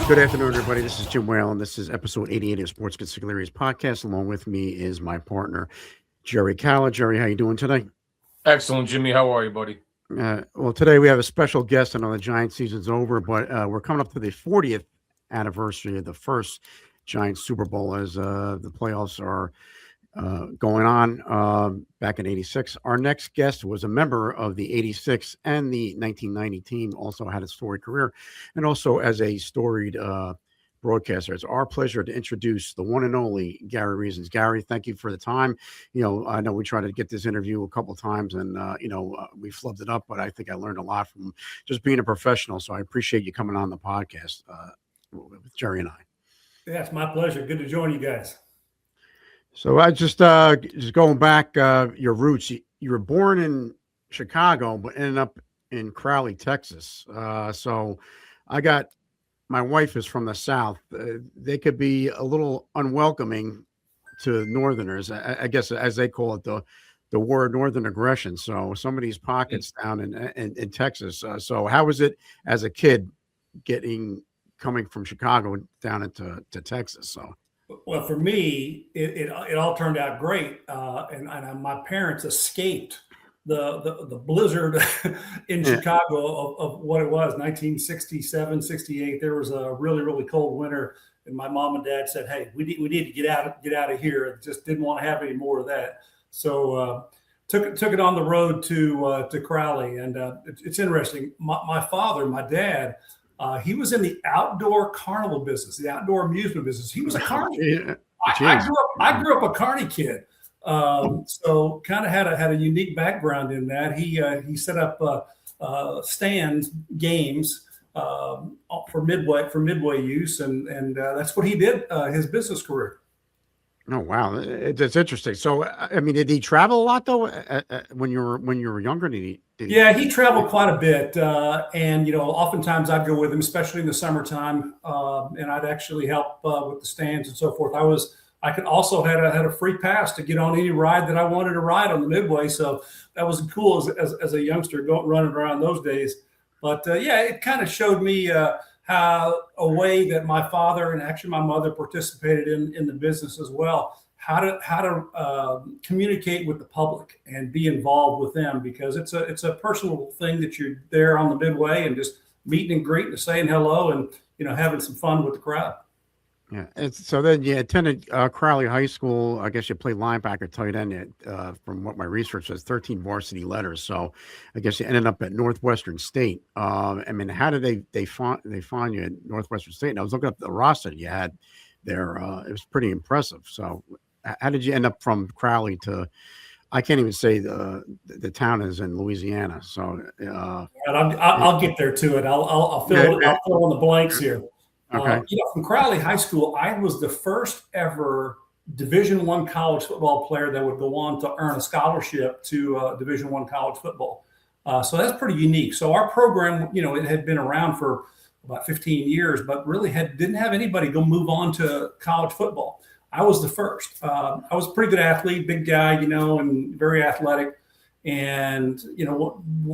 Good afternoon, everybody. This is Jim Whalen. This is episode 88 of Sports Consiglieres Podcast. Along with me is my partner, Jerry Calla. Jerry, how you doing today? Excellent, Jimmy. How are you, buddy? Well, today we have a special guest. I know the Giants season's over, but we're coming up to the 40th anniversary of the first Giants Super Bowl as the playoffs are going on back in 86. Our next guest was a member of the 86 and the 1990 team, also had a storied career, and also as a storied broadcaster. It's our pleasure to introduce the one and only Gary Reasons. Gary, thank you for the time. I know we tried to get this interview a couple of times and, we flubbed it up, but I think I learned a lot from just being a professional. So I appreciate you coming on the podcast with Jerry and I. Yeah, it's my pleasure. Good to join you guys. So I just going back your roots. You were born in Chicago, but ended up in Crowley, Texas. So my wife is from the South. They could be a little unwelcoming to Northerners, I guess, as they call it, the word Northern aggression. So some of these pockets down in Texas. So how was it as a kid coming from Chicago down into Texas? So. Well, for me, it all turned out great, and my parents escaped the blizzard in Chicago of what it was, 1967, 68. There was a really, really cold winter, and my mom and dad said, "Hey, we need to get out of here." Just didn't want to have any more of that, so took it on the road to Crowley, and it's interesting. My father, my dad. He was in the outdoor carnival business, the outdoor amusement business. He was a carny. I grew up a carny kid, so kind of had a unique background in that. He set up stands, games for midway use, and that's what he did his business career. Oh wow, it's interesting. So, I mean, did he travel a lot though? When you were younger, Yeah, he traveled quite a bit, and oftentimes I'd go with him, especially in the summertime, and I'd actually help with the stands and so forth. I could also had a free pass to get on any ride that I wanted to ride on the Midway, so that was cool as a youngster running around those days. But it kind of showed me how a way that my father and actually my mother participated in the business as well. How to communicate with the public and be involved with them, because it's a personal thing that you're there on the Midway and just meeting and greeting and saying hello and having some fun with the crowd. Yeah. So then you attended Crowley High School. I guess you played linebacker, tight end. From what my research says, 13 varsity letters. So I guess you ended up at Northwestern State. I mean, how did they find you at Northwestern State? And I was looking up the roster that you had there. It was pretty impressive. So how did you end up from Crowley to? I can't even say the town is in Louisiana. So I'll get there to it. I'll fill in the blanks here. Okay. From Crowley High School, I was the first ever Division I college football player that would go on to earn a scholarship to Division I college football. So that's pretty unique. So our program, it had been around for about 15 years, but really didn't have anybody go move on to college football. I was the first. I was a pretty good athlete, big guy, and very athletic. And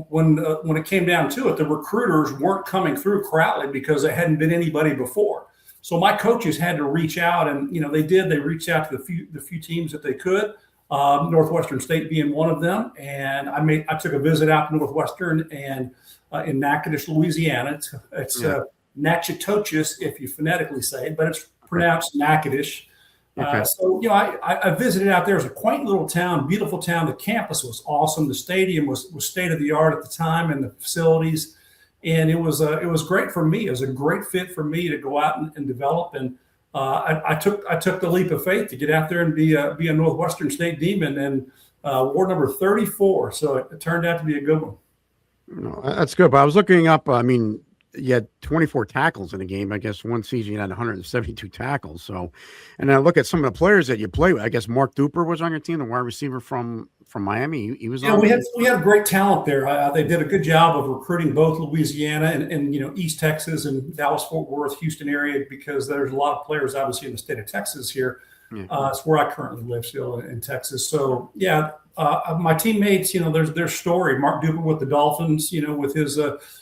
when it came down to it, the recruiters weren't coming through Crowley because there hadn't been anybody before. So my coaches had to reach out, and they did. They reached out to the few teams that they could. Northwestern State being one of them, and I took a visit out to Northwestern and in Natchitoches, Louisiana. It's Natchitoches if you phonetically say it, but it's pronounced Natchitoches. Okay. So I visited out there. It was a quaint little town, beautiful town. The campus was awesome. The stadium was state of the art at the time, and the facilities, and it was great for me. It was a great fit for me to go out and develop. And I took the leap of faith to get out there and be a Northwestern State Demon, and ward number 34. So it turned out to be a good one. No, that's good. But I was looking up. I mean, you had 24 tackles in a game. I guess one season you had 172 tackles. So, and I look at some of the players that you play with. I guess Mark Duper was on your team, the wide receiver from Miami. He was. We had great talent there. They did a good job of recruiting both Louisiana and East Texas and Dallas Fort Worth, Houston area, because there's a lot of players obviously in the state of Texas here. Yeah. It's where I currently live, still in Texas. So my teammates, there's their story. Mark Duper with the Dolphins, with his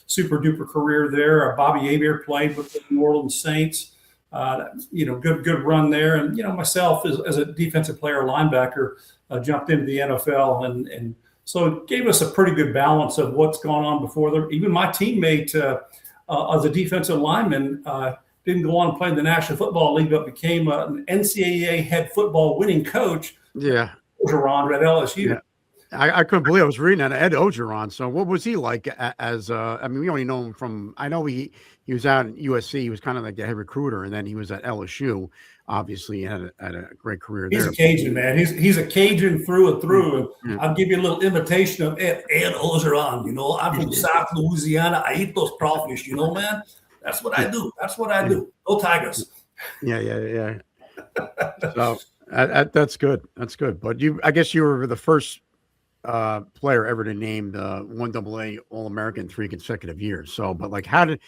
super duper career there. Bobby Hebert played with the New Orleans Saints. Good run there. And myself as a defensive player, linebacker, jumped into the NFL, and so it gave us a pretty good balance of what's gone on before there. Even my teammate as a defensive lineman didn't go on and play in the National Football League, but became an NCAA head football winning coach. Yeah. Ogeron at LSU. Yeah. I couldn't believe I was reading that, Ed Ogeron. So what was he like as we only know him from, I know he was out at USC. He was kind of like the head recruiter, and then he was at LSU. Obviously, he had a great career there. He's a Cajun, man. He's a Cajun through and through. And I'll give you a little imitation of Ed Ogeron. I'm from South Louisiana. I eat those crawfish, man. That's what I do. That's what I do. Go Tigers. Yeah. So that's good. That's good. But I guess you were the first player ever to name the 1AA All-American 3 consecutive years. So, but like, how did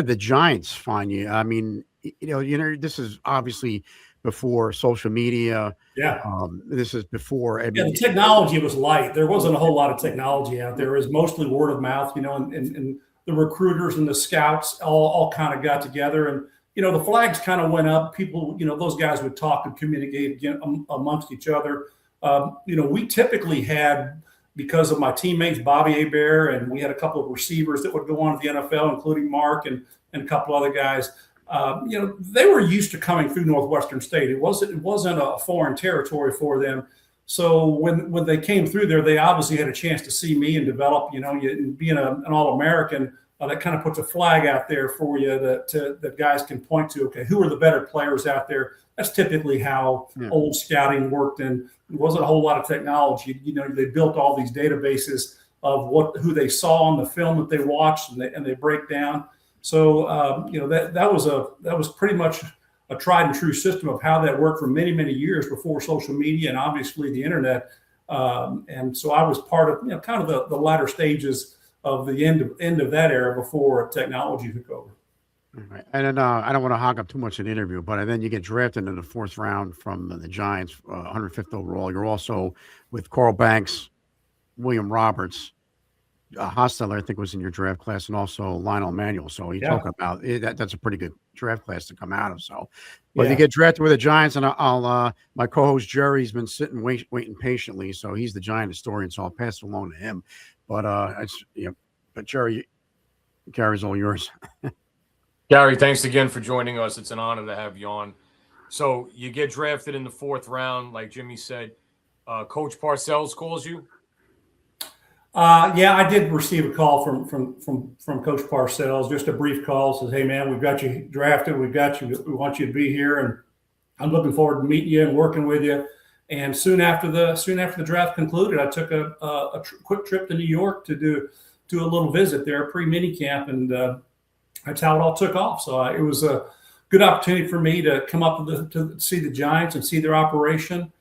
the Giants find you? I mean, this is obviously before social media. Yeah. This is before. The technology was light. There wasn't a whole lot of technology out there. It was mostly word of mouth, and the recruiters and the scouts all kind of got together, and the flags kind of went up. People, those guys would talk and communicate amongst each other. We typically had, because of my teammates, Bobby Hebert, and we had a couple of receivers that would go on to the NFL, including Mark and a couple other guys. They were used to coming through Northwestern State. It wasn't a foreign territory for them. So when they came through there, they obviously had a chance to see me and develop. Being an All-American, that kind of puts a flag out there for you that guys can point to. Okay, who are the better players out there? That's typically how old scouting worked, and there wasn't a whole lot of technology. They built all these databases of who they saw on the film that they watched, and they break down. So that was pretty much a tried and true system of how that worked for many, many years before social media and obviously the internet. And so I was part of kind of the latter stages of the end of that era before technology took over. Right. And then I don't want to hog up too much in the interview, but then you get drafted in the 4th round from the Giants, 105th overall. You're also with Carl Banks, William Roberts, Hostetler, I think, was in your draft class, and also Lionel Manuel. So you talk about it, that's a pretty good draft class to come out of. So, but you get drafted with the Giants, and I'll my co-host Jerry's been sitting waiting patiently, so he's the Giant historian, so I'll pass it along to him. But but Jerry, Gary's all yours. Gary, thanks again for joining us. It's an honor to have you on. So you get drafted in the 4th round, like Jimmy said. Coach Parcells calls you. I did receive a call from Coach Parcells, just a brief call. Says, "Hey man, we've got you drafted. We've got you. We want you to be here, and I'm looking forward to meeting you and working with you." And soon after the draft concluded, I took a quick trip to New York to do a little visit there, pre-mini camp, and that's how it all took off. So it was a good opportunity for me to come up to see the Giants and see their operation.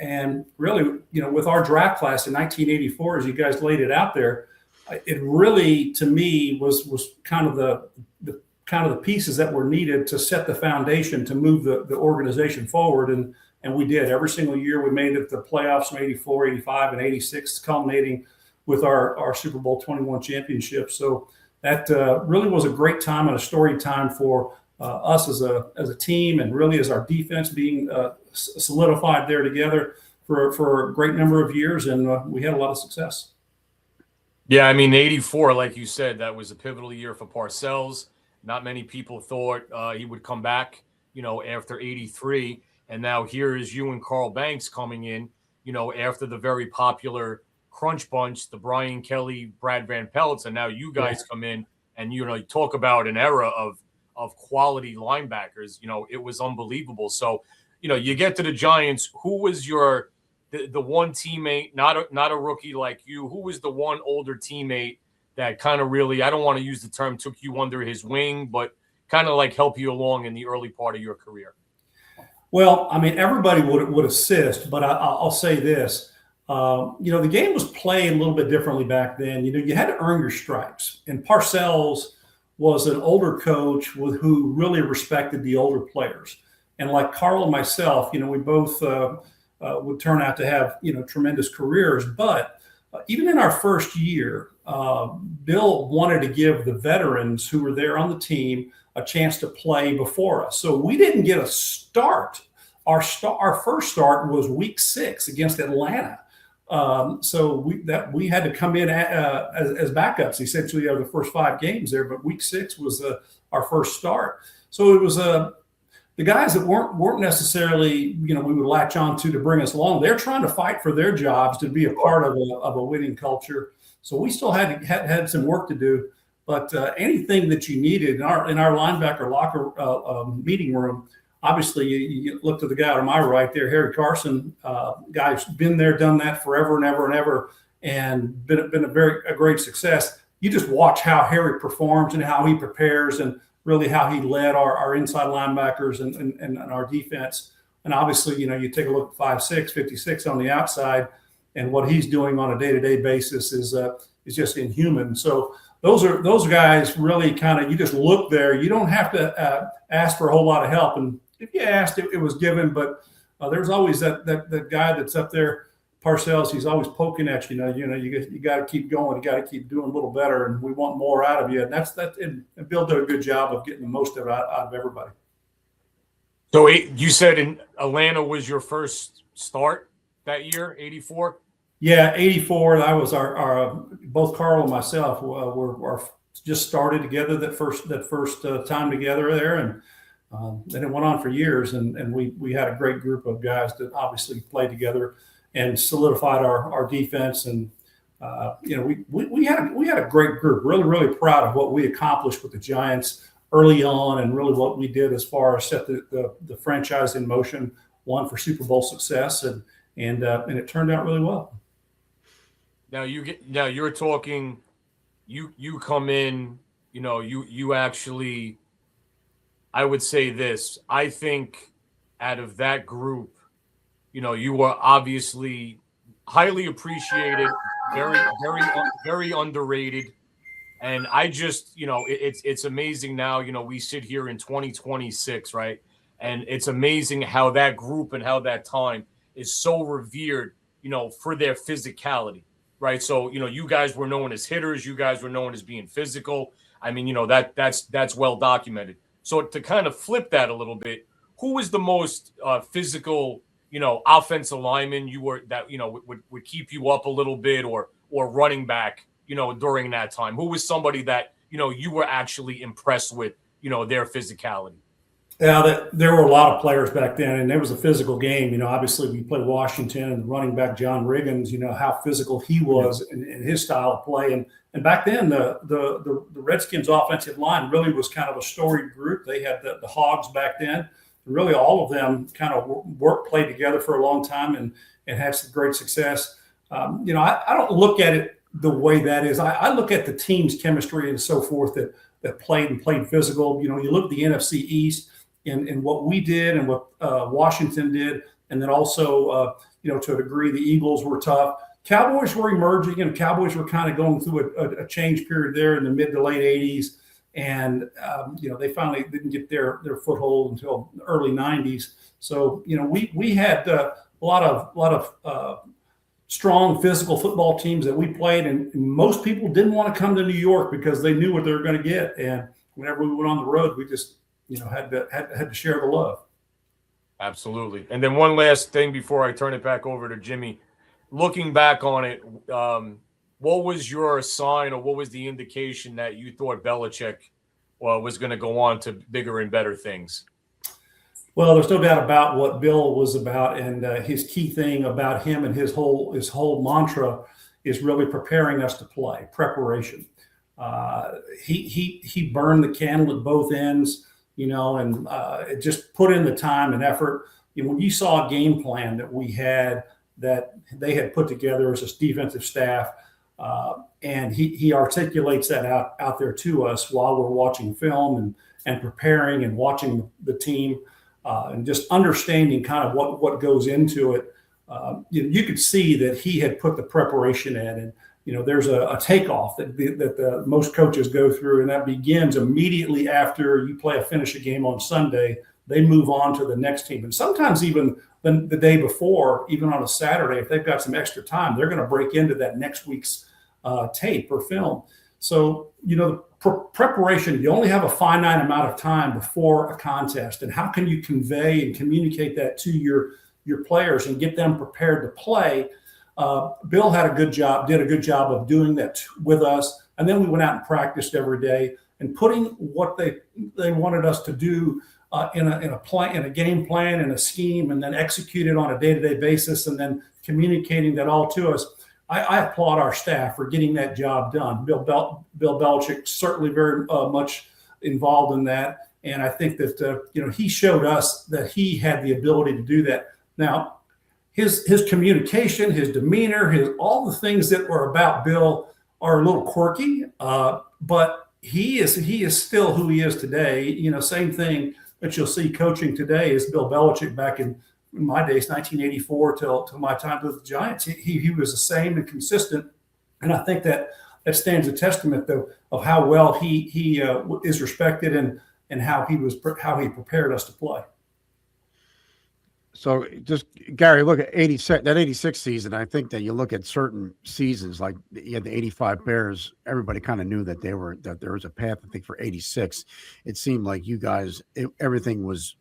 And really, with our draft class in 1984, as you guys laid it out there, it really, to me, was kind of the pieces that were needed to set the foundation to move the organization forward. And we did. Every single year we made it to the playoffs from 84, 85, and 86, culminating with our Super Bowl 21 championship. So that really was a great time and a storied time for us as a team, and really as our defense being solidified there together for a great number of years, and we had a lot of success. Yeah, I mean, 84, like you said, that was a pivotal year for Parcells. Not many people thought he would come back, after 83. And now here is you and Carl Banks coming in, after the very popular Crunch Bunch, the Brian Kelly, Brad Van Pelts, and now you guys come in and, talk about an era of quality linebackers. It was unbelievable. So, you get to the Giants. Who was the one teammate, not a rookie like you? Who was the one older teammate that kind of really, I don't want to use the term took you under his wing, but kind of like help you along in the early part of your career? Well, I mean, everybody would assist, but I'll say this. The game was played a little bit differently back then. You had to earn your stripes. And Parcells was an older coach who really respected the older players. And like Carl and myself, we both would turn out to have, tremendous careers. But even in our first year, Bill wanted to give the veterans who were there on the team a chance to play before us. So we didn't get a start. Our first start was week 6 against Atlanta. So we had to come in as backups essentially over the first 5 games there, but week 6 was our first start. So it was the guys that weren't necessarily, we would latch on to bring us along. They're trying to fight for their jobs to be a part of a winning culture. So we still had some work to do, but anything that you needed in our linebacker locker meeting room, obviously you look to the guy on my right there, Harry Carson, guy's been there, done that forever and ever and ever, and been a great success. You just watch how Harry performs and how he prepares, and really how he led our inside linebackers and our defense. And obviously, you take a look at 5'6", 56 on the outside, and what he's doing on a day-to-day basis is just inhuman. So those guys really kind of, you just look there. You don't have to ask for a whole lot of help. And if you asked, it was given. But there's always that guy that's up there, Parcells. He's always poking at you. You got to keep going. You got to keep doing a little better, and we want more out of you. And and Bill did a good job of getting the most out of everybody. So you said in Atlanta was your first start that year, 84? Yeah, 84. That was our both Carl and myself were just started together that first time together there, and then it went on for years, and we had a great group of guys that obviously played together and solidified our defense. And we had a great group. Really proud of what we accomplished with the Giants early on, and really what we did as far as set the franchise in motion, one for Super Bowl success, and it turned out really well. Now you're talking, you come in, you actually, I would say this, I think out of that group, you were obviously highly appreciated, very underrated. And I just, it's amazing now, we sit here in 2026, right? And it's amazing how that group and how that time is so revered, for their physicality, right? So, you guys were known as hitters. You guys were known as being physical. I mean, that's well documented. So to kind of flip that a little bit, who was the most physical, offensive lineman would keep you up a little bit, or running back, during that time? Who was somebody that, you were actually impressed with, their physicality? Yeah, there were a lot of players back then, and there was a physical game. Obviously we played Washington, and the running back John Riggins, how physical he was in his style of play. And back then the Redskins offensive line really was kind of a storied group. They had the Hogs back then. Really all of them kind of played together for a long time and had some great success. I don't look at it the way that is. I look at the team's chemistry and so forth that played physical. You look at the NFC East and what we did and what Washington did, and then also to a degree the Eagles were tough. Cowboys were emerging, and Cowboys were kind of going through a change period there in the mid to late 80s. And, they finally didn't get their foothold until the early 90s. So, we had a lot of strong physical football teams that we played, and most people didn't want to come to New York because they knew what they were going to get. And whenever we went on the road, we just, had to share the love. Absolutely. And then one last thing before I turn it back over to Jimmy. Looking back on it, what was your sign, or what was the indication that you thought Belichick was going to go on to bigger and better things? Well, there's no doubt about what Bill was about, and his key thing about him and his whole mantra is really preparing us to play, preparation. He burned the candle at both ends, and it just put in the time and effort. When you saw a game plan that we had, that they had put together as a defensive staff, and he articulates that out there to us while we're watching film and preparing and watching the team, and just understanding kind of what goes into it. You could see that he had put the preparation in, and there's a takeoff that most coaches go through, and that begins immediately after you finish a game on Sunday. they move on to the next team. And sometimes even the day before, even on a Saturday, if they've got some extra time, they're going to break into that next week's tape or film. So, preparation, you only have a finite amount of time before a contest. And how can you convey and communicate that to your players and get them prepared to play? Bill did a good job of doing that with us. And then we went out and practiced every day and putting what they wanted us to do in a game plan and a scheme, and then execute it on a day-to-day basis, and then communicating that all to us. I applaud our staff for getting that job done. Bill Belichick certainly very much involved in that, and I think that he showed us that he had the ability to do that. Now, his communication, his demeanor, all the things that were about Bill are a little quirky, but he is still who he is today. Same thing that you'll see coaching today is Bill Belichick back in my days, 1984 till my time with the Giants. He was the same and consistent, and I think that stands a testament though of how well he is respected and how he prepared us to play. So just Gary, look at 86 season. I think that you look at certain seasons, like you had the 85 Bears, everybody kind of knew that there was a path. I think for 86, it seemed like you guys, everything was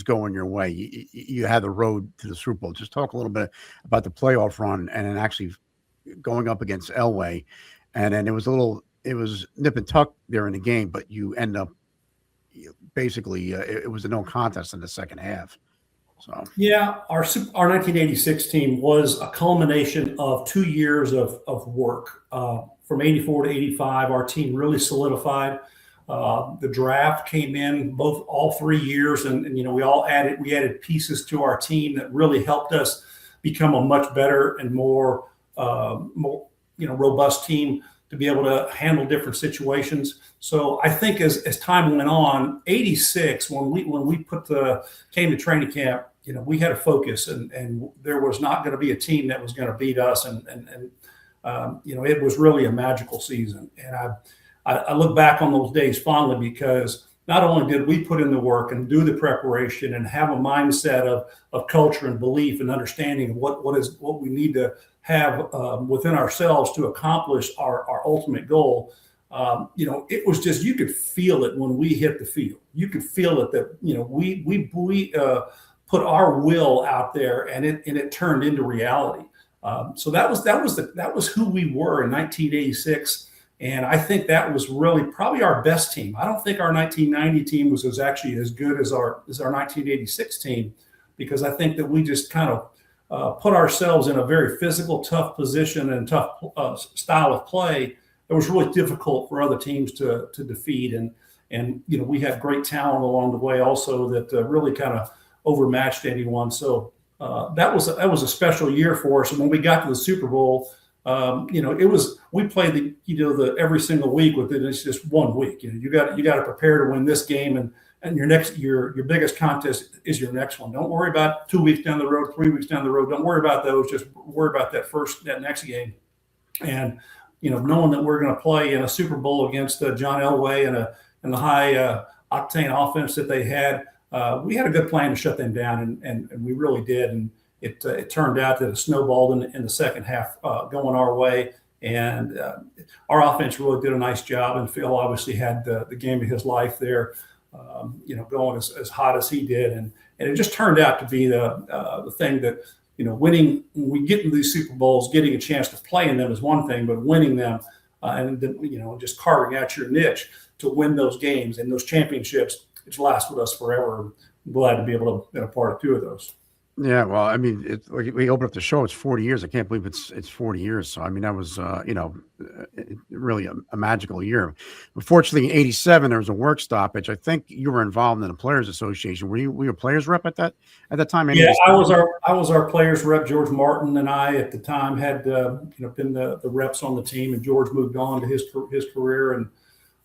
going your way. You had the road to the Super Bowl. Just talk a little bit about the playoff run and then actually going up against Elway. And then it was nip and tuck there in the game, but you end up basically it was a no contest in the second half. So yeah, our 1986 team was a culmination of 2 years of work. From 84 to 85, our team really solidified. The draft came in all 3 years, and we added pieces to our team that really helped us become a much better and more robust team to be able to handle different situations. So I think as time went on, 86, when we came to training camp, we had a focus, and there was not going to be a team that was going to beat us, and it was really a magical season. And I look back on those days fondly because not only did we put in the work and do the preparation and have a mindset of culture and belief and understanding of what we need to have within ourselves to accomplish our ultimate goal. It was just, you could feel it when we hit the field. You could feel it that we put our will out there, and it turned into reality. So that was who we were in 1986. And I think that was really probably our best team. I don't think our 1990 team was actually as good as our 1986 team, because I think that we just kind of put ourselves in a very physical, tough position and tough style of play that was really difficult for other teams to defeat. And we had great talent along the way also that really kind of overmatched anyone. So that was a special year for us. And when we got to the Super Bowl, we played the every single week with it. It's just 1 week. You got to prepare to win this game, and your biggest contest is your next one. Don't worry about 2 weeks down the road, 3 weeks down the road. Don't worry about those. Just worry about that next game. And knowing that we're going to play in a Super Bowl against John Elway and the high octane offense that they had, we had a good plan to shut them down, and we really did. And it turned out that it snowballed in the second half going our way. And our offense really did a nice job. And Phil obviously had the game of his life there, going as hot as he did. And it just turned out to be the thing that, winning, when we get into these Super Bowls, getting a chance to play in them is one thing, but winning them and then, just carving out your niche to win those games and those championships, it's lasted with us forever. I'm glad to be able to be a part of 2 of those. Yeah, well, I mean, we opened up the show. It's 40 years. I can't believe it's 40 years. So, I mean, that was, really a magical year. Unfortunately, in 87, there was a work stoppage. I think you were involved in the Players Association. Were you a players rep at that time? Yeah, I was our players rep. George Martin and I at the time had, been the reps on the team, and George moved on to his career. And,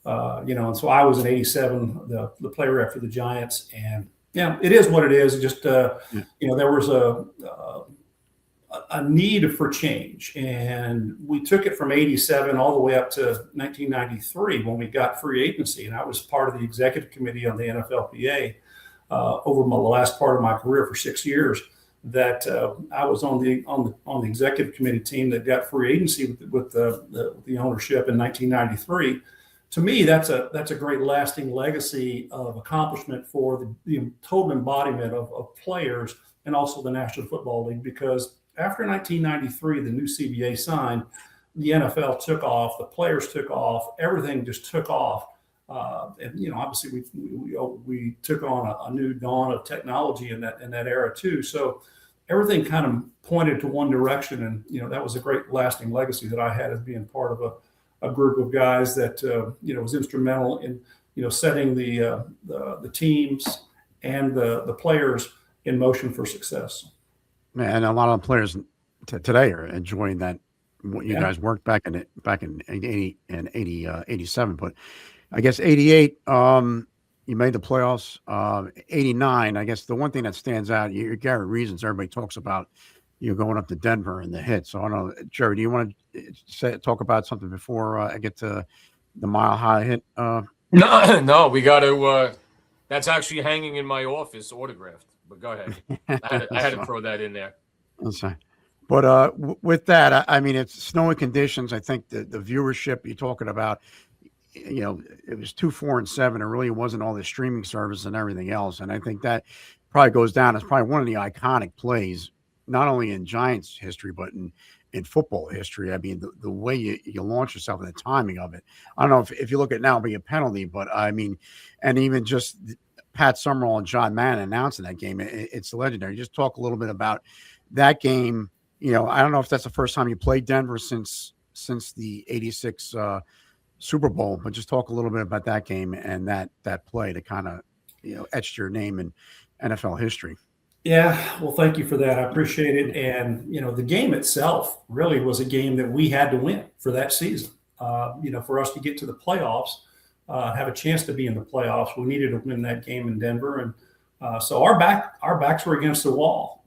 and so I was in 87, the player rep for the Giants. And, yeah, it is what it is. It just, there was a need for change, and we took it from 87 all the way up to 1993 when we got free agency, and I was part of the executive committee on the NFLPA. over the last part of my career for 6 years that I was on the executive committee team that got free agency with the ownership in 1993. To me, that's a great lasting legacy of accomplishment for the total embodiment of players and also the National Football League, because after 1993, the new CBA signed, the NFL took off, the players took off, everything just took off. And obviously we took on a new dawn of technology in that era too. So everything kind of pointed to one direction, and that was a great lasting legacy that I had as being part of a group of guys that was instrumental in setting the teams and the players in motion for success. And a lot of the players today are enjoying that. What you guys worked back in 80 and 87, but I guess 88, you made the playoffs. 89, I guess the one thing that stands out, your Garrett Reasons, everybody talks about you going up to Denver and the hit. So I don't know, Jerry, do you want to talk about something before I get to the Mile High hit? No, we got to. That's actually hanging in my office, autographed. But go ahead. I had to throw that in there. That's fine. But with that, I mean, it's snowy conditions. I think the viewership you're talking about, it was 2, 4, and 7. It really wasn't all the streaming service and everything else. And I think that probably goes down as probably one of the iconic plays, not only in Giants history, but in football history. I mean, the way you launch yourself and the timing of it. I don't know if you look at it now, it'll be a penalty, but I mean, and even just Pat Summerall and John Madden announcing that game, it's legendary. Just talk a little bit about that game. I don't know if that's the first time you played Denver since the 86 Super Bowl, but just talk a little bit about that game and that play that kind of, etched your name in NFL history. Yeah, well, thank you for that. I appreciate it. And, the game itself really was a game that we had to win for that season. For us to get to the playoffs, have a chance to be in the playoffs, we needed to win that game in Denver. And so our backs were against the wall.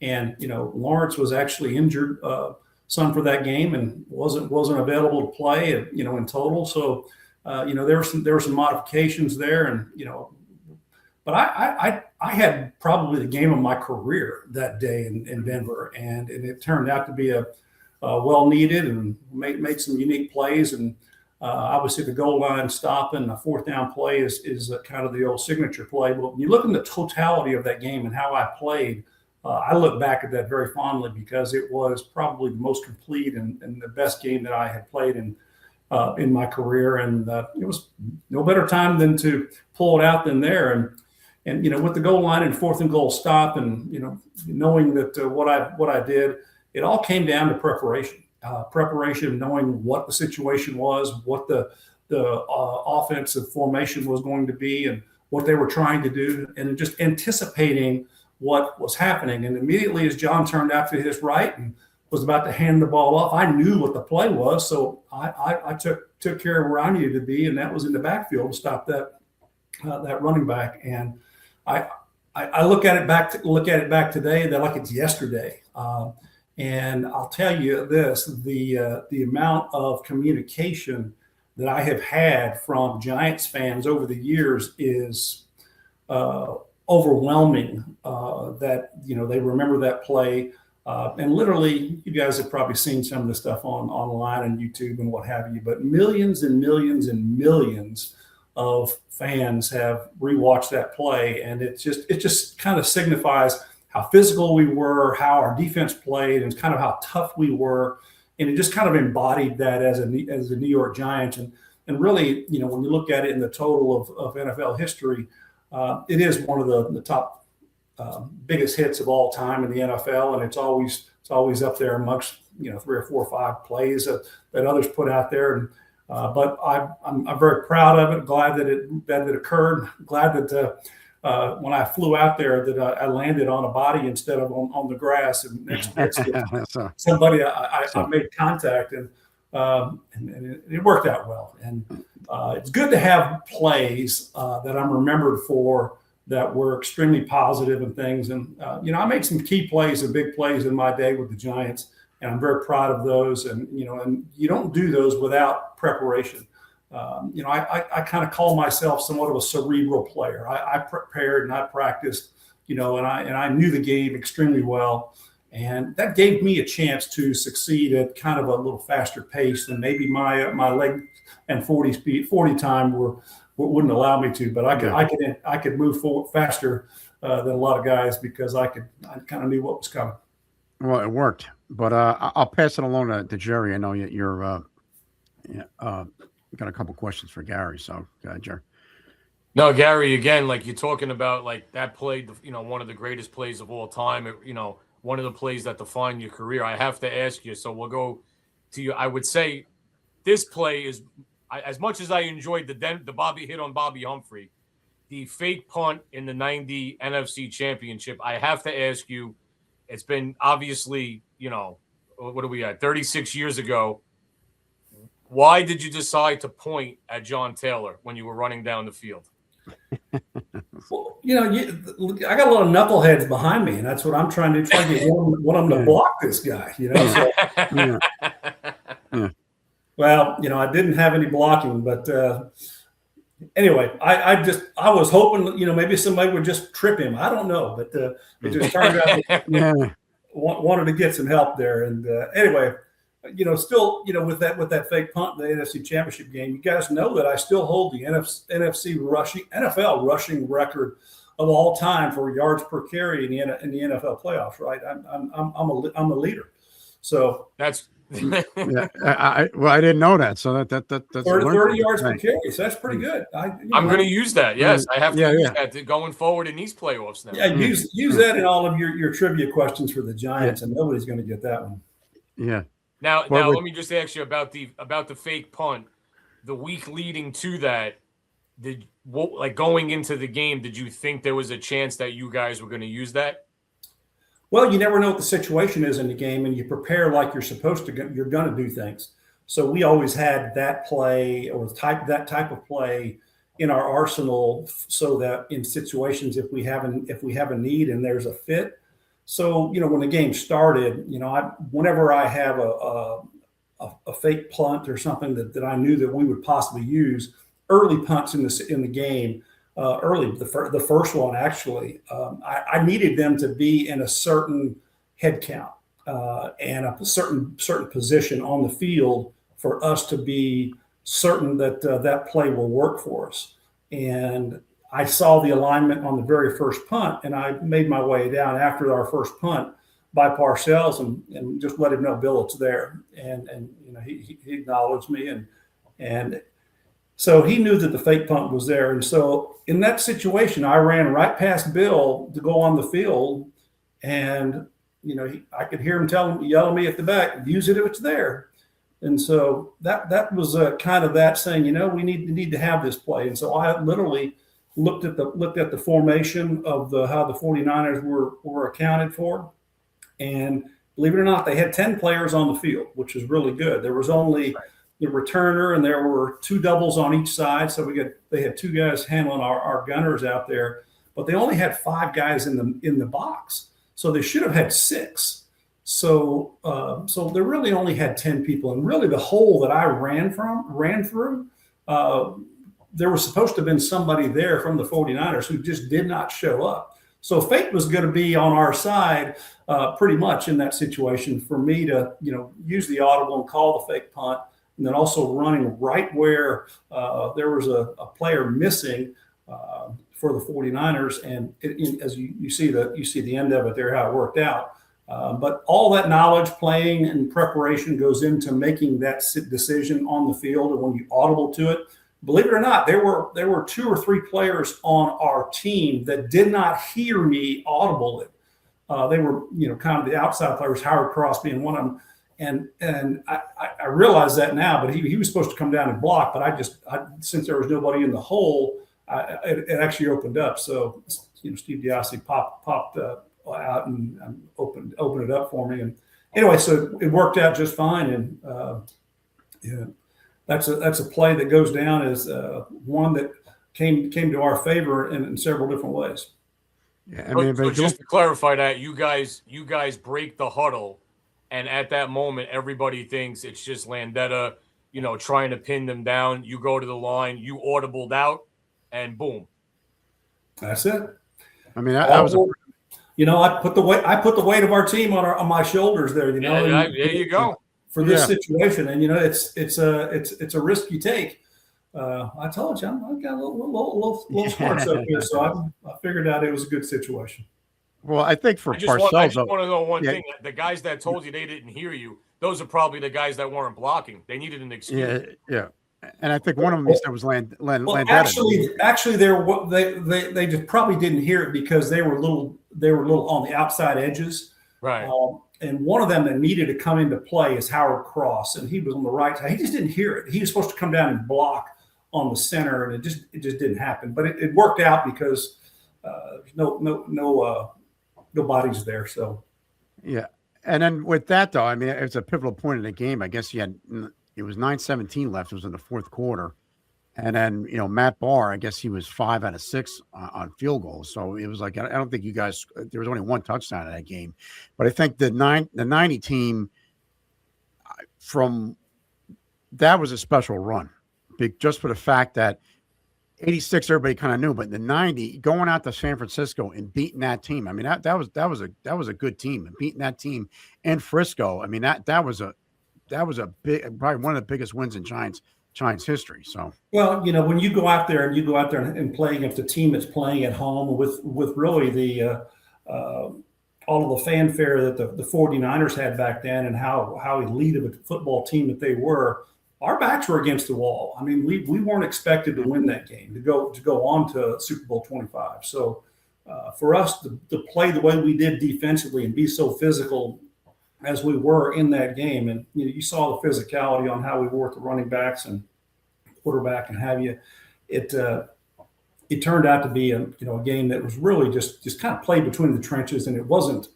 And Lawrence was actually injured some for that game and wasn't available to play, in total. So, there were some modifications there, and but I had probably the game of my career that day in Denver, and it turned out to be a well needed and made some unique plays. And obviously the goal line stop and the fourth down play is kind of the old signature play. But when you look at the totality of that game and how I played, I look back at that very fondly because it was probably the most complete and the best game that I had played in my career. And it was no better time than to pull it out than there. And with the goal line and fourth and goal stop, and knowing that what I did, it all came down to preparation. Preparation, knowing what the situation was, what the offensive formation was going to be, and what they were trying to do, and just anticipating what was happening. And immediately as John turned out to his right and was about to hand the ball off, I knew what the play was, so I took care of where I needed to be, and that was in the backfield to stop that running back. And I look at it back today that like it's yesterday. And I'll tell you this: the amount of communication that I have had from Giants fans over the years is overwhelming. That they remember that play, and literally, you guys have probably seen some of the stuff online and YouTube and what have you. But millions and millions and millions of fans have rewatched that play, and it just kind of signifies how physical we were, how our defense played, and kind of how tough we were, and it just kind of embodied that as the New York Giants. And really, when you look at it in the total of NFL history, it is one of the top biggest hits of all time in the NFL, and it's always up there amongst 3 or 4 or 5 plays that others put out there. And but I'm very proud of it. Glad that it occurred. Glad that when I flew out there that I landed on a body instead of on the grass. And next to somebody I made contact, and it worked out well. And it's good to have plays that I'm remembered for that were extremely positive and things. And I made some key plays and big plays in my day with the Giants, and I'm very proud of those. And and you don't do those without preparation. I kind of call myself somewhat of a cerebral player. I prepared and I practiced, and I knew the game extremely well. And that gave me a chance to succeed at kind of a little faster pace than maybe my leg and 40 time wouldn't allow me to. But I could move forward faster than a lot of guys because I kind of knew what was coming. Well, it worked. But I'll pass it along to Jerry. I know you're got a couple questions for Gary. So, Jerry. No, Gary, again, like you're talking about, like that play, one of the greatest plays of all time. One of the plays that define your career. I have to ask you, so we'll go to you. I would say this play is, as much as I enjoyed the Bobby hit on Bobby Humphrey, the fake punt in the 90 NFC Championship, I have to ask you, it's been obviously, what are we at, 36 years ago. Why did you decide to point at John Taylor when you were running down the field? Well, I got a lot of knuckleheads behind me, and that's what I'm trying to get one of them to block this guy. So, Well, I didn't have any blocking, but anyway, I was hoping, maybe somebody would just trip him. I don't know, but it just turned out that wanted to get some help there. And anyway, still, with that fake punt in the NFC Championship game, you guys know that I still hold the NFL rushing record of all time for yards per carry in the NFL playoffs. Right? I'm a leader. So that's. I didn't know that. So that's 30 yards per carry. So that's pretty good. I'm going to use that. Yes, I have to use that going forward in these playoffs now. Yeah, use that in all of your trivia questions for the Giants, and nobody's going to get that one. Yeah. Now let me just ask you about the fake punt. The week leading to that, going into the game, did you think there was a chance that you guys were going to use that? Well, you never know what the situation is in the game, and you prepare like you're supposed to. You're going to do things. So we always had that play or that type of play in our arsenal, so that in situations if we have a need and there's a fit. So when the game started, whenever I have a fake punt or something that I knew that we would possibly use, early punts in the game. The first one actually, I needed them to be in a certain head count and a certain position on the field for us to be certain that that play will work for us. And I saw the alignment on the very first punt, and I made my way down after our first punt by Parcells and just let him know, Bill, it's there. And he acknowledged me and. So he knew that the fake punt was there. And so in that situation, I ran right past Bill to go on the field. And, I could hear him yelling me at the back, use it if it's there. And so that was kind of that saying, we need to have this play. And so I literally looked at the formation of how the 49ers were accounted for. And believe it or not, they had 10 players on the field, which is really good. There was only the returner, and there were two doubles on each side. So they had two guys handling our gunners out there, but they only had 5 guys in the box. So they should have had 6. So they really only had 10 people. And really the hole that I ran through, there was supposed to have been somebody there from the 49ers who just did not show up. So fate was going to be on our side pretty much in that situation for me to, use the audible and call the fake punt. And then also running right where there was a player missing for the 49ers. And as you see the end of it there, how it worked out. But all that knowledge, playing, and preparation goes into making that decision on the field. And when you audible to it, believe it or not, there were 2 or 3 players on our team that did not hear me audible it. They were, kind of the outside players, Howard Cross being one of them. And I realize that now, but he was supposed to come down and block, but since there was nobody in the hole, it actually opened up. So, Steve Diassi popped out and opened it up for me. And anyway, so it worked out just fine. And that's a play that goes down as one that came to our favor in several different ways. Yeah, so just to clarify that, you guys break the huddle. And at that moment, everybody thinks it's just Landetta, trying to pin them down. You go to the line, you audibled out, and boom. That's it. I mean, that was I put the weight of our team on my shoulders there. There you go. For this situation, and it's a risk you take. I told you I got a little smarts up here, so I figured out it was a good situation. Well, I think for Parcells, I just want to know one thing: the guys that told you they didn't hear you, those are probably the guys that weren't blocking. They needed an excuse. Yeah. And I think one of them said was Landetta. Actually, they just probably didn't hear it because they were a little on the outside edges. Right. And one of them that needed to come into play is Howard Cross, and he was on the right side. He just didn't hear it. He was supposed to come down and block on the center, and it just didn't happen. But it worked out because no bodies there. So yeah. And then with that though, I mean, it's a pivotal point in the game. I guess it was 9:17 left. It was in the fourth quarter. And then, Matt Barr, I guess he was 5 out of 6 on field goals. So it was like, I don't think you guys, there was only one touchdown in that game. But I think the 90 team that was a special run, just for the fact that 86, everybody kind of knew, but the 90 going out to San Francisco and beating that team. I mean, that was a good team, and beating that team in Frisco. I mean, that was a big, probably one of the biggest wins in Giants history. So, well, when you go out there and play against a team that's playing at home with really the all of the fanfare that the 49ers had back then, and how elite of a football team that they were, our backs were against the wall. I mean, we weren't expected to win that game, to go on to Super Bowl 25. So for us to play the way we did defensively and be so physical as we were in that game, and you saw the physicality on how we worked the running backs and quarterback and have you, it turned out to be a game that was really just kind of played between the trenches, and it wasn't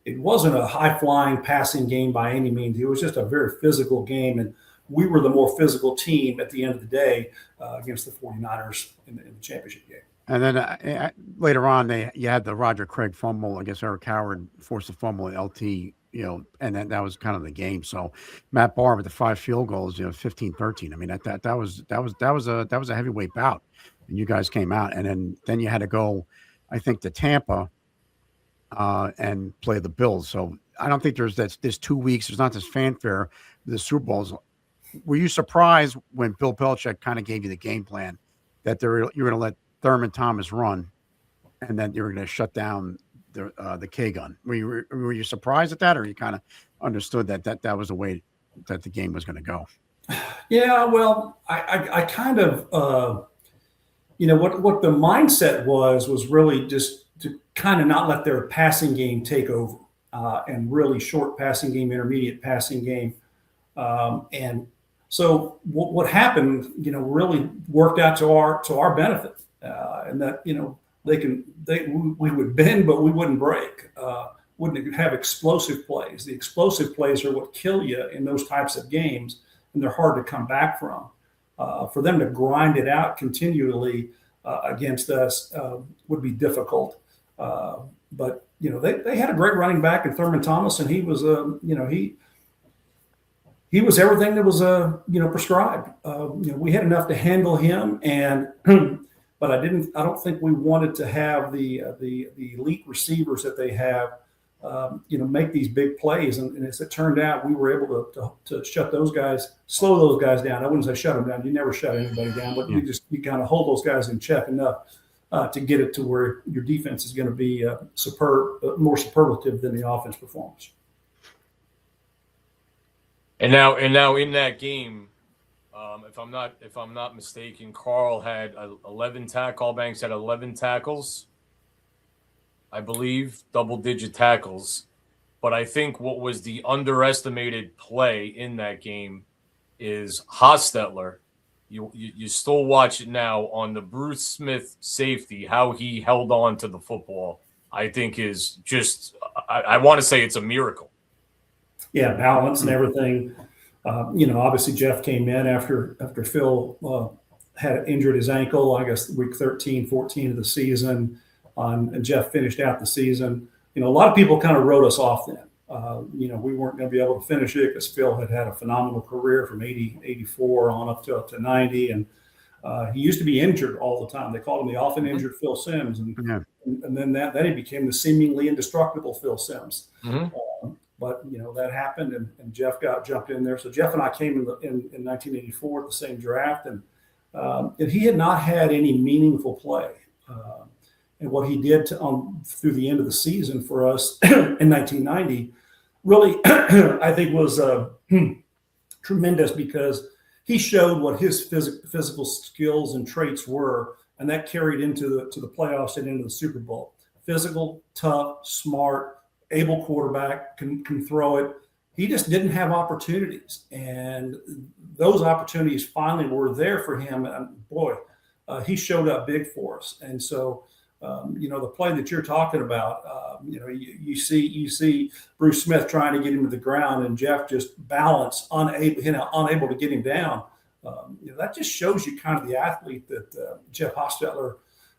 a high flying passing game by any means. It was just a very physical game, and we were the more physical team at the end of the day against the 49ers in the championship game. And then later on, you had the Roger Craig fumble. I guess Eric Howard forced a fumble at LT, and then that was kind of the game. So Matt Barr with the 5 field goals, 15-13. I mean, that was a heavyweight bout, and you guys came out. And then you had to go, I think, to Tampa and play the Bills. So I don't think there's 2 weeks. There's not this fanfare. The Super Bowls. Were you surprised when Bill Belichick kind of gave you the game plan that you're going to let Thurman Thomas run, and then you're going to shut down the K gun? Were you surprised at that, or you kind of understood that was the way that the game was going to go? Yeah, well, I kind of what the mindset was really just to kind of not let their passing game take over, and really short passing game, intermediate passing game, and so what happened, really worked out to our benefit, and that we would bend, but we wouldn't break. Wouldn't have explosive plays. The explosive plays are what kill you in those types of games, and they're hard to come back from. For them to grind it out continually against us would be difficult. But they had a great running back in Thurman Thomas, and he was he was everything that was prescribed. We had enough to handle him, but I don't think we wanted to have the elite receivers that they have, make these big plays. And as it turned out, we were able to shut those guys, slow those guys down. I wouldn't say shut them down. You never shut anybody down, but you kind of hold those guys in check enough to get it to where your defense is going to be more superlative than the offense performance. And now in that game, if I'm not mistaken, Carl had 11 tackle. Banks had 11 tackles, I believe, double-digit tackles. But I think what was the underestimated play in that game is Hostetler. You still watch it now on the Bruce Smith safety, how he held on to the football, I think is just I want to say it's a miracle. Yeah, balance and everything. Obviously Jeff came in after Phil had injured his ankle, I guess week 13, 14 of the season, and Jeff finished out the season. A lot of people kind of wrote us off then. we weren't going to be able to finish it because Phil had a phenomenal career from 84 on up to 90. And he used to be injured all the time. They called him the often injured Phil Simms. And then then he became the seemingly indestructible Phil Simms. But that happened, and Jeff jumped in there. So Jeff and I came in 1984 at the same draft, and he had not had any meaningful play. And what he did through the end of the season for us in 1990 really, I think, was tremendous, because he showed what his physical skills and traits were, and that carried into the playoffs and into the Super Bowl. Physical, tough, smart, able quarterback, can throw it. He just didn't have opportunities, and those opportunities finally were there for him. And boy, he showed up big for us. And so, the play that you're talking about, you see Bruce Smith trying to get him to the ground, and Jeff just balanced, unable to get him down. That just shows you kind of the athlete that Jeff Hostetler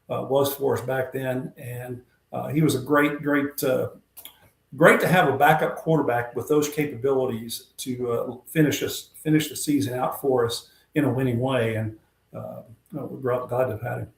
was for us back then. And he was a great to have a backup quarterback with those capabilities to finish the season out for us in a winning way. And we're glad to have had him.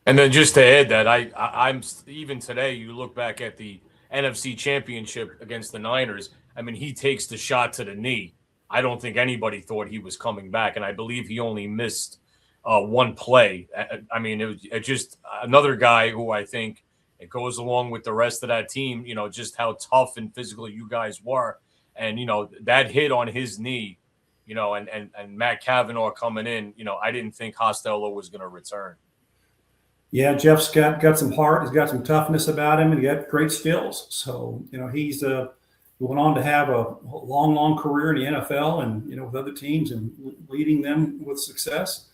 And then just to add that, I'm even today, you look back at the NFC Championship against the Niners. I mean, he takes the shot to the knee. I don't think anybody thought he was coming back, and I believe he only missed one play. I mean, it just another guy who I think it goes along with the rest of that team. Just how tough and physical you guys were, and that hit on his knee. And Matt Cavanaugh coming in. I didn't think Hostetler was going to return. Yeah, Jeff's got some heart. He's got some toughness about him, and he got great skills. So, he's went on to have a long career in the NFL and, with other teams and leading them with success.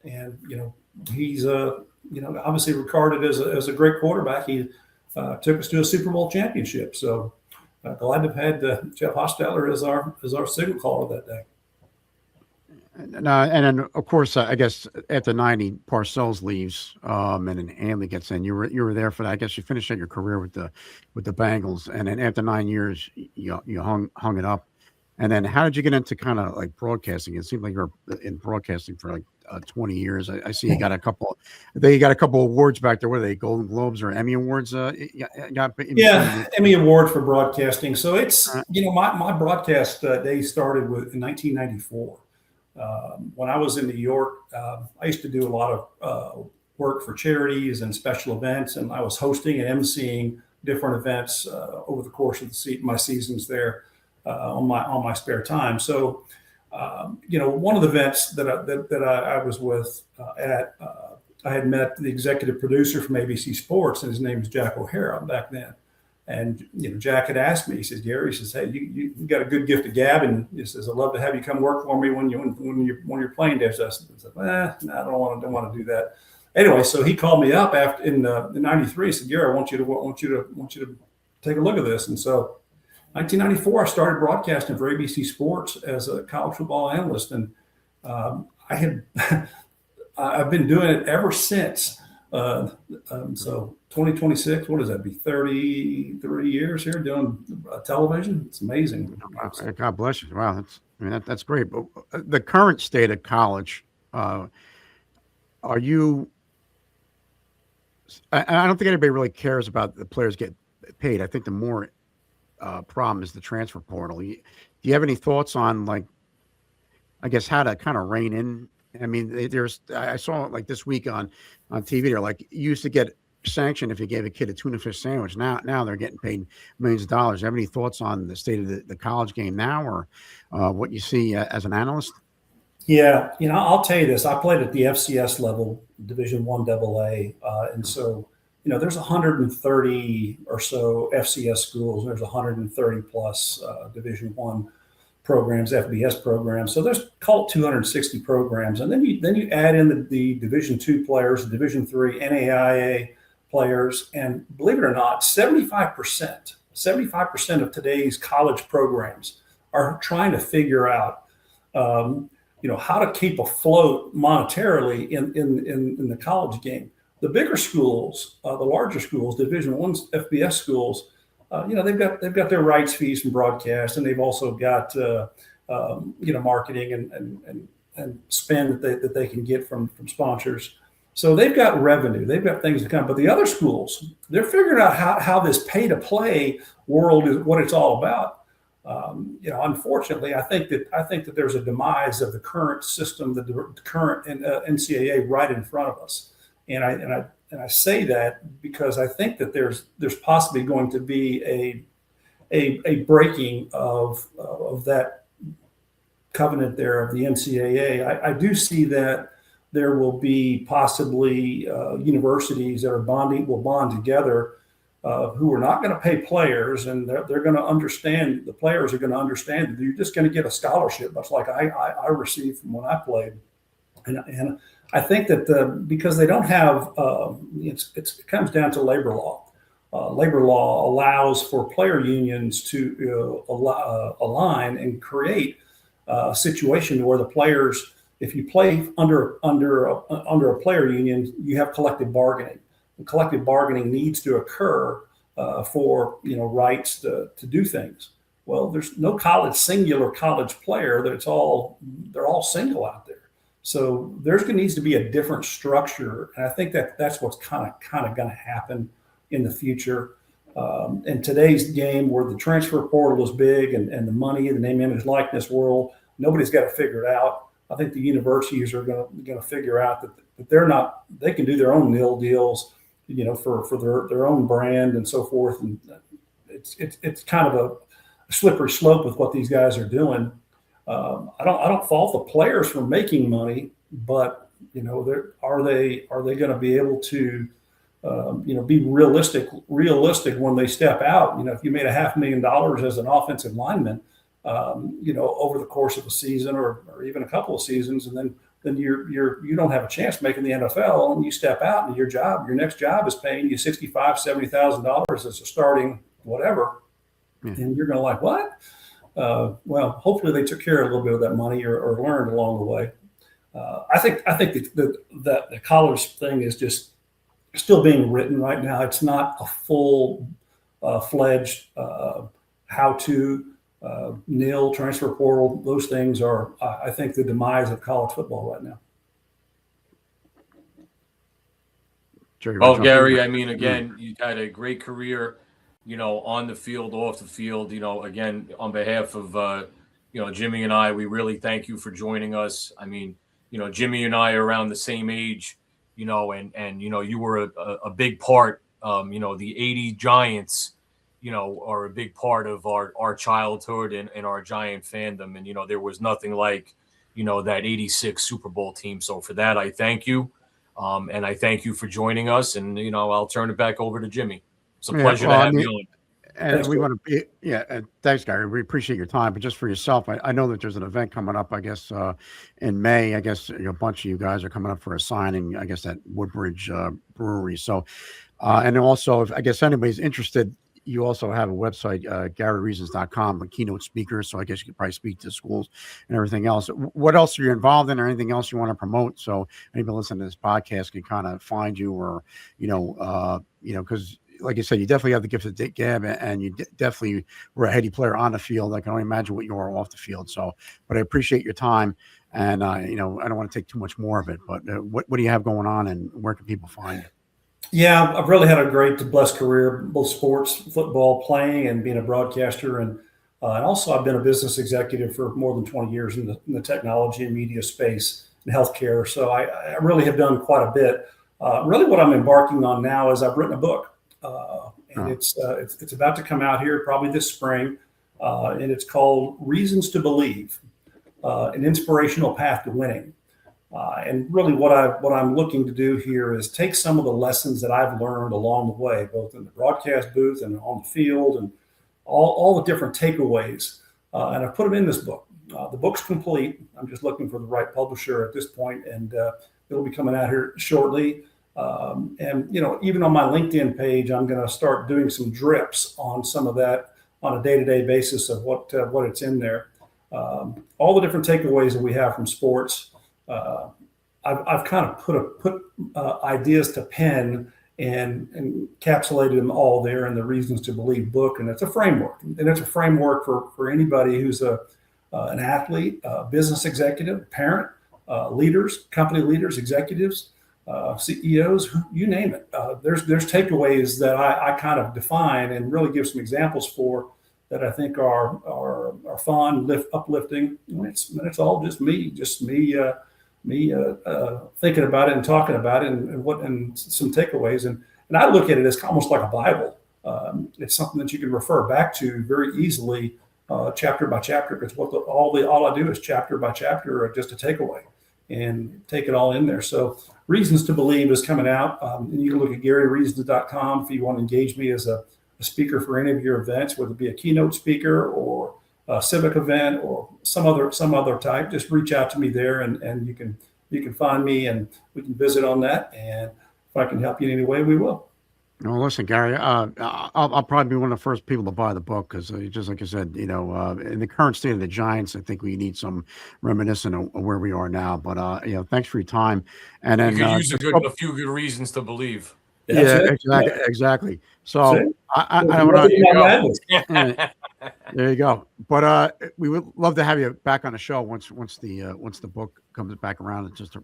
And he's, obviously regarded as a great quarterback. He took us to a Super Bowl championship. So glad to have had Jeff Hostetler as our signal caller that day. And then, of course, I guess after 90, Parcells leaves, and then Hanley gets in. You were there for that. I guess you finished out your career with the Bengals, and then after 9 years, you hung it up. And then, how did you get into kind of like broadcasting? It seemed like you were in broadcasting for like 20 years. I see you got a couple. They got a couple awards back there. What are they? Golden Globes or Emmy Awards? Emmy Award for broadcasting. So it's my broadcast days started in 1994. When I was in New York, I used to do a lot of work for charities and special events, and I was hosting and emceeing different events over the course of my seasons there on my spare time. So, one of the events that I was with I had met the executive producer from ABC Sports, and his name is Jack O'Hara back then. And Jack had asked me. He says, "Gary," he says, "Hey, you got a good gift of gab, and he says, I'd love to have you come work for me when you're playing there." So I said, "No, I don't want to do that." Anyway, so he called me up after in '93. He said, "Gary, I want you to take a look at this." And so, 1994, I started broadcasting for ABC Sports as a college football analyst, and I've been doing it ever since. So 2026, what does that be? 33 years here doing television. It's amazing. God bless you. Wow, that's great. But the current state of college, are you? I don't think anybody really cares about the players get paid. I think the more problem is the transfer portal. Do you have any thoughts on, like, I guess, how to kind of rein in? I mean, I saw like this week on TV, they're like, you used to get sanctioned if you gave a kid a tuna fish sandwich. Now they're getting paid millions of dollars. Do you have any thoughts on the state of the college game now, or what you see as an analyst? Yeah, I'll tell you this. I played at the FCS level, Division I AA, and so there's 130 or so FCS schools. There's 130 plus Division I programs, FBS programs. So there's called 260 programs, and then you add in the Division II players, the Division III NAIA players, and believe it or not, 75% of today's college programs are trying to figure out, how to keep afloat monetarily in the college game. The bigger schools, the larger schools, Division I FBS schools, they've got their rights fees from broadcast, and they've also got marketing and spend that they can get from sponsors. So they've got revenue, they've got things to come. But the other schools, they're figuring out how this pay to play world is, what it's all about. Unfortunately, I think that there's a demise of the current system, the current NCAA right in front of us, and I say that because I think that there's possibly going to be a breaking of that covenant there of the NCAA. I do see that there will be possibly universities that will bond together, who are not going to pay players, and they're going to understand, the players are going to understand that you're just going to get a scholarship, much like I received from when I played. And I think that because they don't have, it comes down to labor law. Labor law allows for player unions to align and create a situation where the players, if you play under a player union, you have collective bargaining. And collective bargaining needs to occur for rights to do things. Well, there's no singular college player they're all single out there. So needs to be a different structure, and I think that's what's kind of going to happen in the future. In today's game, where the transfer portal is big and the money, the name, image, likeness world, nobody's got to figure it out. I think the universities are going to figure out that they can do their own nil deals, for their own brand and so forth. And it's kind of a slippery slope with what these guys are doing. I don't fault the players for making money, but are they going to be able to be realistic when they step out? If you made $500,000 as an offensive lineman, over the course of a season or even a couple of seasons, and then you don't have a chance making the NFL, and you step out and your next job is paying you $65,000-$70,000 as a starting whatever, and you're going to like, what? Well, hopefully they took care of a little bit of that money or learned along the way. I think that the college thing is just still being written right now. It's not a full fledged how-to nil transfer portal. Those things are, I think, the demise of college football right now. Well, Gary, I mean, again, you had a great career, on the field, off the field. Again, on behalf of Jimmy and I, we really thank you for joining us. I mean, Jimmy and I are around the same age, and you were a big part. The '80 Giants, are a big part of our childhood and our Giant fandom. And, there was nothing like, that '86 Super Bowl team. So for that, I thank you. And I thank you for joining us. And, I'll turn it back over to Jimmy. It's a pleasure to have you on. And we want to be, thanks, Gary. We appreciate your time. But just for yourself, I know that there's an event coming up, I guess, in May. I guess a bunch of you guys are coming up for a signing, I guess, at Woodbridge Brewery. So, and also, if I guess anybody's interested, you also have a website, GaryReasons.com, a keynote speaker. So I guess you could probably speak to schools and everything else. What else are you involved in, or anything else you want to promote? So anybody listening to this podcast can kind of find you, or, because like you said, you definitely have the gift of the gab, and you definitely were a heady player on the field. I can only imagine what you are off the field. So, but I appreciate your time, and I don't want to take too much more of it. But what do you have going on, and where can people find you? Yeah, I've really had a great, blessed career, both sports, football, playing, and being a broadcaster, and also I've been a business executive for more than 20 years in the technology and media space and healthcare. So I really have done quite a bit. Really, what I'm embarking on now is I've written a book. It's about to come out here probably this spring, and it's called Reasons to Believe, an inspirational path to winning. And really what I'm looking to do here is take some of the lessons that I've learned along the way, both in the broadcast booth and on the field, and all the different takeaways, and I've put them in this book. The book's complete. I'm just looking for the right publisher at this point, and it'll be coming out here shortly. And even on my LinkedIn page, I'm going to start doing some drips on some of that on a day-to-day basis of what it's in there. All the different takeaways that we have from sports. I've kind of put ideas to pen and encapsulated them all there in the Reasons to Believe book. And it's a framework. And it's a framework for anybody who's an athlete, business executive, parent, leaders, company leaders, executives, CEOs, you name it. There's takeaways that I kind of define and really give some examples for that I think are fun, uplifting. And it's all just me thinking about it and talking about it and some takeaways. And I look at it as almost like a Bible. It's something that you can refer back to very easily, chapter by chapter, because all I do is chapter by chapter, or just a takeaway, and take it all in there. So Reasons to Believe is coming out. And you can look at GaryReasons.com if you want to engage me as a speaker for any of your events, whether it be a keynote speaker or a civic event or some other type. Just reach out to me there, and you can find me, and we can visit on that. And if I can help you in any way, we will. No, listen, Gary, I'll probably be one of the first people to buy the book, because just like I said, in the current state of the Giants, I think we need some reminiscent of where we are now. But thanks for your time. And then you could use a few good reasons to believe. Yeah, exactly. So I don't know. There you go. But we would love to have you back on the show once the book comes back around, and just to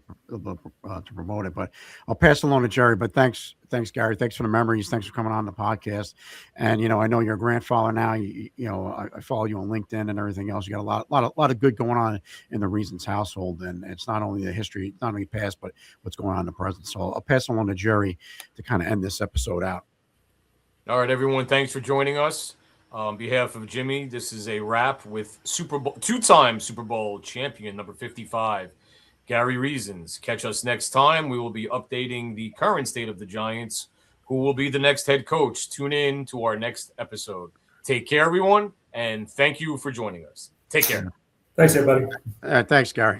promote it. But I'll pass it along to Jerry. But thanks, Gary. Thanks for the memories. Thanks for coming on the podcast. And I know you're a grandfather now. I follow you on LinkedIn and everything else. You got a lot of good going on in the Reasons household, and it's not only the history, not only past, but what's going on in the present. So I'll pass it along to Jerry to kind of end this episode out. All right, everyone. Thanks for joining us. On behalf of Jimmy, this is a wrap with two-time Super Bowl champion, number 55, Gary Reasons. Catch us next time. We will be updating the current state of the Giants, who will be the next head coach. Tune in to our next episode. Take care, everyone, and thank you for joining us. Take care. Thanks, everybody. Thanks, Gary.